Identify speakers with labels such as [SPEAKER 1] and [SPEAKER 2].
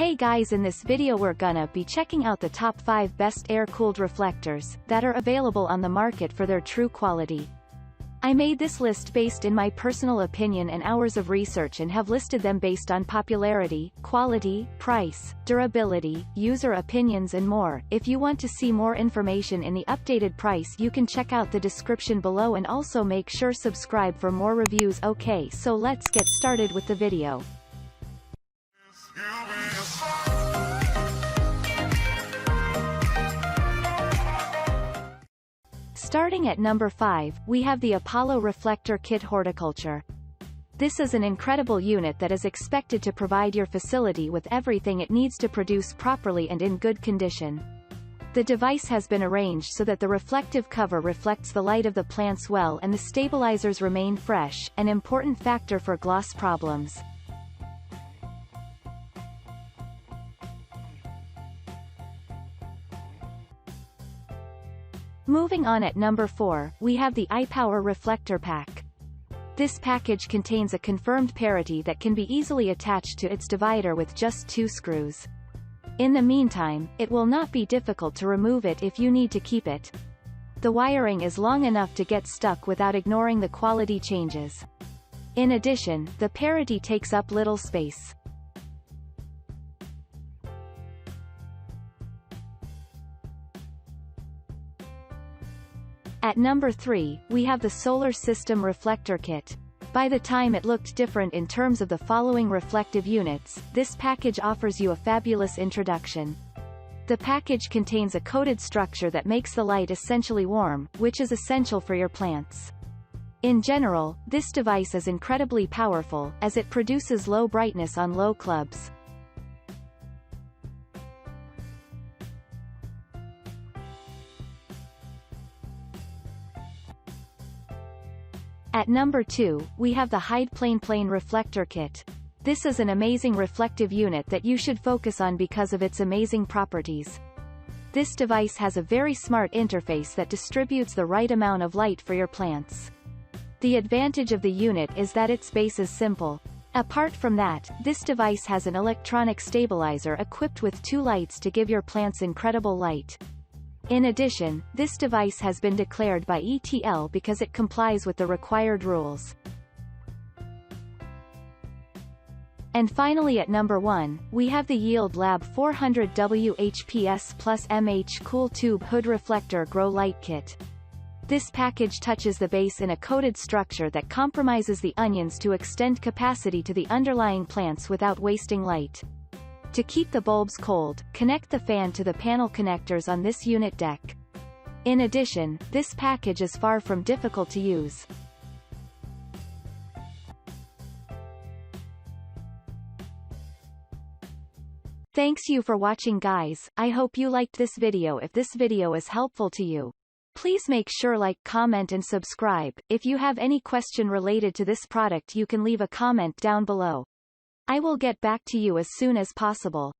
[SPEAKER 1] Hey guys, in this video we're gonna be checking out the top 5 best air-cooled reflectors that are available on the market for their true quality. I made this list based in my personal opinion and hours of research and have listed them based on popularity, quality, price, durability, user opinions and more. If you want to see more information in the updated price, you can check out the description below and also make sure subscribe for more reviews. Okay, so let's get started with the video. Starting at number 5, we have the Apollo Reflector Kit Horticulture. This is an incredible unit that is expected to provide your facility with everything it needs to produce properly and in good condition. The device has been arranged so that the reflective cover reflects the light of the plants well and the stabilizers remain fresh, an important factor for gloss problems. Moving on at number 4, we have the iPower Reflector Pack. This package contains a confirmed parity that can be easily attached to its divider with just 2 screws. In the meantime, it will not be difficult to remove it if you need to keep it. The wiring is long enough to get stuck without ignoring the quality changes. In addition, the parity takes up little space. At number 3, we have the Solar System Reflector Kit. By the time it looked different in terms of the following reflective units, this package offers you a fabulous introduction. The package contains a coated structure that makes the light essentially warm, which is essential for your plants. In general, this device is incredibly powerful, as it produces low brightness on low clubs. At number 2, we have the Hydplaneplane Reflector Kit. This is an amazing reflective unit that you should focus on because of its amazing properties. This device has a very smart interface that distributes the right amount of light for your plants. The advantage of the unit is that its base is simple. Apart from that, this device has an electronic stabilizer equipped with 2 lights to give your plants incredible light. In addition, this device has been declared by ETL because it complies with the required rules. And finally at number 1, we have the Yield Lab 400W HPS+MH Cool Tube Hood Reflector Grow Light Kit. This package touches the base in a coated structure that compromises the onions to extend capacity to the underlying plants without wasting light. To keep the bulbs cold, connect the fan to the panel connectors on this unit deck. In addition, this package is far from difficult to use. Thanks you for watching guys, I hope you liked this video. If this video is helpful to you, please make sure like, comment and subscribe. If you have any question related to this product you can leave a comment down below. I will get back to you as soon as possible.